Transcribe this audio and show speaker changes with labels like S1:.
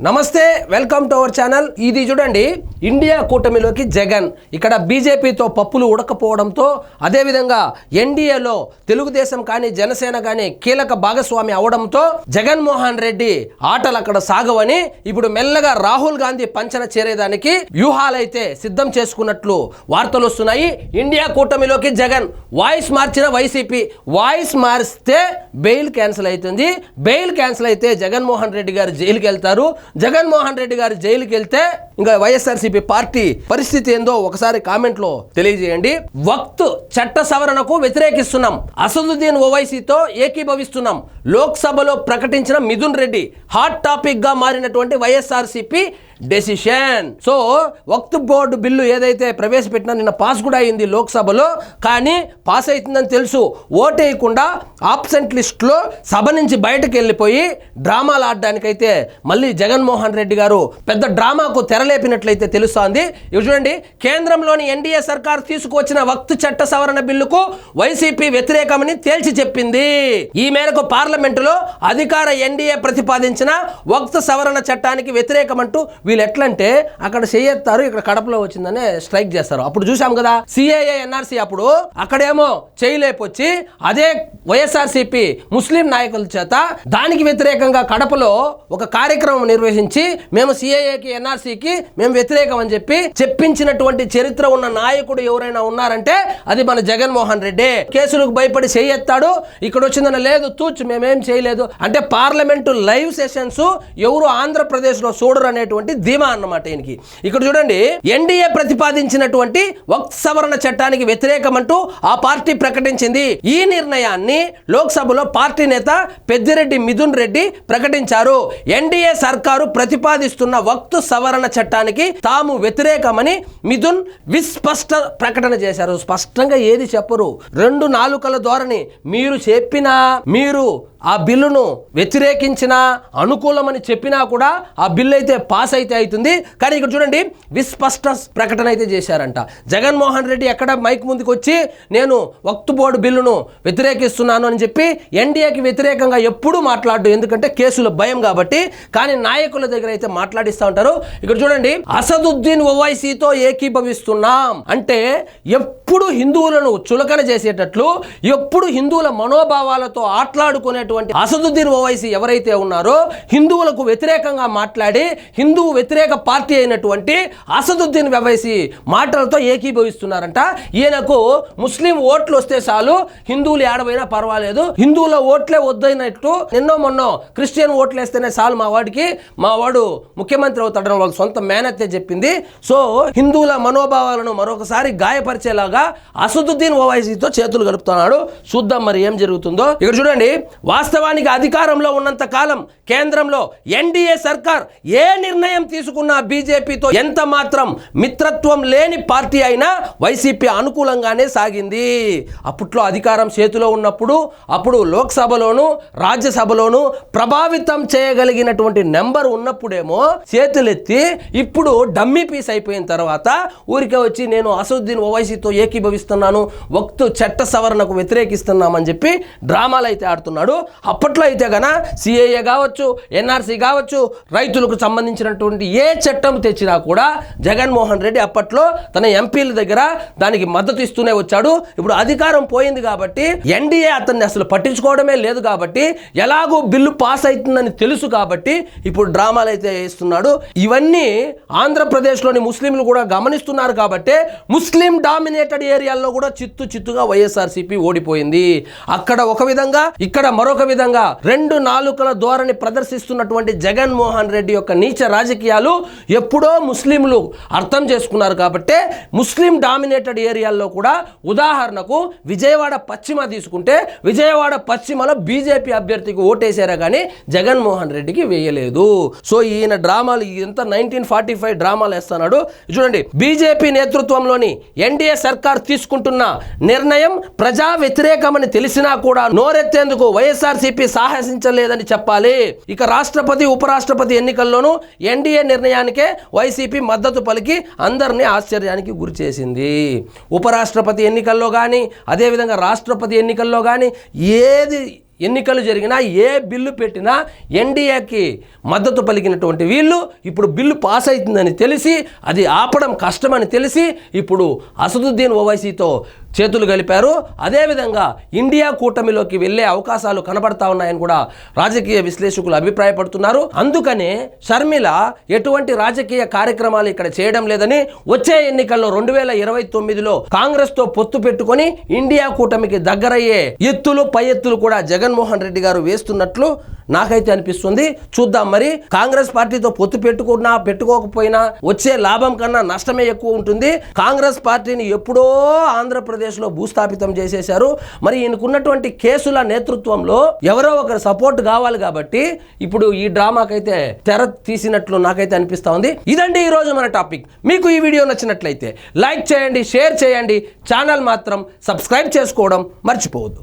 S1: నమస్తే, welcome to our channel. ఇది చూడండి, ఇండియా కూటమిలోకి జగన్. ఇక్కడ బీజేపీతో పప్పులు ఉడకపోవడంతో, అదేవిధంగా ఎన్డీఏలో తెలుగుదేశం కానీ జనసేన కానీ కీలక భాగస్వామి అవడంతో జగన్మోహన్ రెడ్డి ఆటలు అక్కడ సాగవని ఇప్పుడు మెల్లగా రాహుల్ గాంధీ పంచన చేరేదానికి వ్యూహాలైతే సిద్ధం చేసుకున్నట్లు వార్తలు వస్తున్నాయి. ఇండియా కూటమిలోకి జగన్ వాయిస్ మార్చిన వైసీపీ, వాయిస్ మారిస్తే బెయిల్ క్యాన్సిల్ అవుతుంది. బెయిల్ క్యాన్సిల్ అయితే జగన్మోహన్ రెడ్డి గారు జైలుకి వెళ్తారు. జగన్మోహన్ రెడ్డి గారు జైలుకి వెళ్తే ఇంకా వైఎస్ఆర్సీపీ పార్టీ పరిస్థితి ఏందో ఒకసారి కామెంట్ లో తెలియజేయండి. వక్త్ చట్ట సవరణకు వ్యతిరేకిస్తున్నాం, అసదుద్దీన్ ఓవైసీతో ఏకీభవిస్తున్నాం, లోక్సభలో ప్రకటించిన మిథున్ రెడ్డి హాట్ టాపిక్ గా మారినటువంటి వైఎస్ఆర్సీపీ డెసిషన్. సో వక్త్ బోర్డు బిల్లు ఏదైతే ప్రవేశపెట్టినా నిన్న పాస్ కూడా అయింది లోక్సభలో, కానీ పాస్ అవుతుందని తెలుసు ఓటేయకుండా ఆబ్సెంట్ లిస్టులో సభ నుంచి బయటకు వెళ్ళిపోయి డ్రామాలు ఆడడానికైతే మళ్ళీ జగన్మోహన్ రెడ్డి గారు పెద్ద డ్రామాకు తెరలేపినట్లయితే తెలుస్తోంది. ఇవి చూడండి, కేంద్రంలోని ఎన్డీఏ సర్కార్ తీసుకువచ్చిన వక్త్ చట్ట సవరణ బిల్లుకు వైసీపీ వ్యతిరేకమని తేల్చి చెప్పింది. ఈ మేరకు పార్లమెంటులో అధికార ఎన్డీఏ ప్రతిపాదించిన వక్త్ సవరణ చట్టానికి వ్యతిరేకమంటూ వీళ్ళు ఎట్లంటే అక్కడ చేయెత్తారు, ఇక్కడ కడపలో వచ్చిందనే స్ట్రైక్ చేస్తారు. అప్పుడు చూసాం కదా సిఏఏ ఎన్ఆర్సీ, అప్పుడు అక్కడేమో చేయలేపొచ్చి అదే వైఎస్ఆర్సీపీ ముస్లిం నాయకుల చేత దానికి వ్యతిరేకంగా కడపలో ఒక కార్యక్రమం నిర్వహించి మేము సిఏఏకి ఎన్ఆర్సీకి మేము వ్యతిరేకం అని చెప్పి చెప్పించినటువంటి చరిత్ర ఉన్న నాయకుడు ఎవరైనా ఉన్నారంటే అది మన జగన్మోహన్ రెడ్డి. కేసులకు భయపడి చేయెత్తాడు, ఇక్కడ వచ్చిందని లేదు తూచు మేమేం చేయలేదు అంటే పార్లమెంటు లైవ్ సెషన్స్ ఎవరు ఆంధ్రప్రదేశ్ లో చూడరు అనేటువంటి ధీమా అన్నమాట ఈయనకి. ఇక్కడ చూడండి, ఎన్డీఏ ప్రతిపాదించినటువంటి వక్త్ సవరణ చట్టానికి వ్యతిరేకమంటూ ఆ పార్టీ ప్రకటించింది. ఈ నిర్ణయాన్ని లోక్సభలో పార్టీ నేత పెద్దిరెడ్డి మిథున్ రెడ్డి ప్రకటించారు. ఎన్డీఏ సర్కారు ప్రతిపాదిస్తున్న వక్త్ సవరణ చట్టానికి తాము వ్యతిరేకమని మిథున్ విస్పష్ట ప్రకటన చేశారు. స్పష్టంగా ఏది చెప్పరు, రెండు నాలుకల ధోరణి. మీరు చెప్పినా, మీరు ఆ బిల్లును వ్యతిరేకించినా, అనుకూలమని చెప్పినా కూడా ఆ బిల్లు అయితే పాస్ అయితే అవుతుంది. కానీ ఇక్కడ చూడండి, విస్పష్ట ప్రకటన అయితే చేశారంట. జగన్మోహన్ రెడ్డి ఎక్కడ మైక్ ముందుకు వచ్చి నేను వక్త్ బోర్డు బిల్లును వ్యతిరేకిస్తున్నాను అని చెప్పి ఎన్డీఏకి వ్యతిరేకంగా ఎప్పుడూ మాట్లాడు, ఎందుకంటే కేసుల భయం కాబట్టి. కానీ నాయకుల దగ్గర అయితే మాట్లాడిస్తూ ఉంటారు. ఇక్కడ చూడండి, అసదుద్దీన్ ఓవైసీతో ఏకీభవిస్తున్నాం అంటే ఎప్పుడు హిందువులను చులకన చేసేటట్లు, ఎప్పుడు హిందువుల మనోభావాలతో ఆటలాడుకునేటువంటి అసదుద్దీన్ ఓవైసీ ఎవరైతే ఉన్నారో, హిందువులకు వ్యతిరేకంగా మాట్లాడి హిందూ వ్యతిరేక పార్టీ అయినటువంటి అసదుద్దీన్ ఓవైసీ మాటలతో ఏకీభవిస్తున్నారంట. ఈయనకు ముస్లిం ఓట్లు వస్తే చాలు, హిందువులు ఏడవైనా పర్వాలేదు, హిందువుల ఓట్లే వద్దైనట్టు నిన్నో మొన్నో క్రిస్టియన్ ఓట్లు వేస్తేనే చాలు మా వాడు ముఖ్యమంత్రి అవుతాడని వాళ్ళ సొంత మేనత్తే చెప్పింది. సో హిందువుల మనోభావాలను మరొకసారి గాయపరిచేలాగా అసదుద్దీన్ ఓవైసీతో చేతులు కలుపుతున్నాడు. చూద్దాం మరి ఏం జరుగుతుందో. ఇక్కడ చూడండి, వాస్తవానికి అధికారంలో ఉన్నంత కాలం కేంద్రంలో ఎన్డీఏ సర్కార్ ఏ నిర్ణయం తీసుకున్నా బీజేపీతో ఎంత మాత్రం మిత్రత్వం లేని పార్టీ అయినా వైసీపీ అనుకూలంగానే సాగింది. అప్పట్లో అధికారం చేతిలో ఉన్నప్పుడు, అప్పుడు లోక్సభలోను రాజ్యసభలోను ప్రభావితం చేయగలిగినటువంటి నెంబర్ ఉన్నప్పుడేమో చేతులెత్తి, ఇప్పుడు డమ్మీ పీస్ అయిపోయిన తర్వాత ఊరికే వచ్చి నేను అసదుద్దీన్ ఓవైసీతో ఏకీభవిస్తున్నాను, వక్త్ చట్ట సవరణకు వ్యతిరేకిస్తున్నామని చెప్పి డ్రామాలు అయితే ఆడుతున్నాడు. అప్పట్లో అయితే గన సిఏఏ కావచ్చు, ఎన్ఆర్సీ కావచ్చు, రైతులకు సంబంధించినటువంటి ఏ చట్టం తెచ్చినా కూడా జగన్మోహన్ రెడ్డి అప్పట్లో తన ఎంపీల దగ్గర దానికి మద్దతు ఇస్తూనే వచ్చాడు. ఇప్పుడు అధికారం పోయింది కాబట్టి ఎన్డీఏ అతన్ని అసలు పట్టించుకోవడమే లేదు కాబట్టి, ఎలాగో బిల్లు పాస్ అవుతుందని తెలుసు కాబట్టి ఇప్పుడు డ్రామాలు అయితే వేస్తున్నాడు. ఇవన్నీ ఆంధ్రప్రదేశ్లోని ముస్లింలు కూడా గమనిస్తున్నారు కాబట్టి ముస్లిం డామినేటెడ్ ఏరియాల్లో కూడా చిత్తుగా వైఎస్ఆర్సీపీ ఓడిపోయింది. అక్కడ ఒక విధంగా, ఇక్కడ మరొక విధంగా రెండు నాలుకల ధోరణి ప్రదర్శిస్తున్నటువంటి జగన్మోహన్ రెడ్డి యొక్క నీచ రాజకీయాలు ఎప్పుడో ముస్లింలు అర్థం చేసుకున్నారు కాబట్టి ముస్లిం డామినేటెడ్ ఏరియాల్లో కూడా, ఉదాహరణకు విజయవాడ పశ్చిమ తీసుకుంటే, విజయవాడ పశ్చిమలో బీజేపీ అభ్యర్థికి ఓటేశారా కానీ జగన్మోహన్ రెడ్డికి వేయలేదు. సో ఈయన డ్రామాలు ఎంత 1945 డ్రామాలు వేస్తున్నాడు. చూడండి, బీజేపీ నేతృత్వంలోని ఎన్డీఏ సర్కార్ తీసుకుంటున్న నిర్ణయం ప్రజా వ్యతిరేకమని తెలిసినా కూడా నోరెత్తేందుకు వైఎస్ఆర్సీపీ సాహసించలేదని చెప్పాలి. ఇక రాష్ట్రపతి ఉపరాష్ట్రపతి ఎన్నికల్లోనూ ఎన్డీఏ నిర్ణయానికే వైసీపీ మద్దతు పలికి అందరినీ ఆశ్చర్యానికి గురి చేసింది. ఉపరాష్ట్రపతి ఎన్నికల్లో కానీ, అదేవిధంగా రాష్ట్రపతి ఎన్నికల్లో కానీ ఎన్నికలు జరిగినా ఏ బిల్లు పెట్టినా ఎన్డీఏకి మద్దతు పలికినటువంటి వీళ్ళు ఇప్పుడు బిల్లు పాస్ అవుతుందని తెలిసి అది ఆపడం కష్టమని తెలిసి ఇప్పుడు అసదుద్దీన్ ఓవైసీతో చేతులు కలిపారు. అదేవిధంగా ఇండియా కూటమిలోకి వెళ్ళే అవకాశాలు కనబడతా ఉన్నాయని కూడా రాజకీయ విశ్లేషకులు అభిప్రాయపడుతున్నారు. అందుకనే షర్మిల ఎటువంటి రాజకీయ కార్యక్రమాలు ఇక్కడ చేయడం లేదని వచ్చే ఎన్నికల్లో 2029లో కాంగ్రెస్తో పొత్తు పెట్టుకొని ఇండియా కూటమికి దగ్గరయ్యే ఎత్తులు పై ఎత్తులు కూడా జగన్మోహన్ రెడ్డి గారు వేస్తున్నట్లు నాకైతే అనిపిస్తుంది. చూద్దాం మరి. కాంగ్రెస్ పార్టీతో పొత్తు పెట్టుకున్నా పెట్టుకోకపోయినా వచ్చే లాభం కన్నా నష్టమే ఎక్కువ ఉంటుంది. కాంగ్రెస్ పార్టీని ఎప్పుడో ఆంధ్రప్రదేశ్లో భూస్థాపితం చేసేశారు. మరి ఈయనకున్నటువంటి కేసుల నేతృత్వంలో ఎవరో ఒకరు సపోర్ట్ కావాలి కాబట్టి ఇప్పుడు ఈ డ్రామాకైతే తెర తీసినట్లు నాకైతే అనిపిస్తా ఉంది. ఇదండి ఈరోజు మన టాపిక్. మీకు ఈ వీడియో నచ్చినట్లయితే లైక్ చేయండి, షేర్ చేయండి, ఛానల్ మాత్రం సబ్స్క్రైబ్ చేసుకోవడం మర్చిపోవద్దు.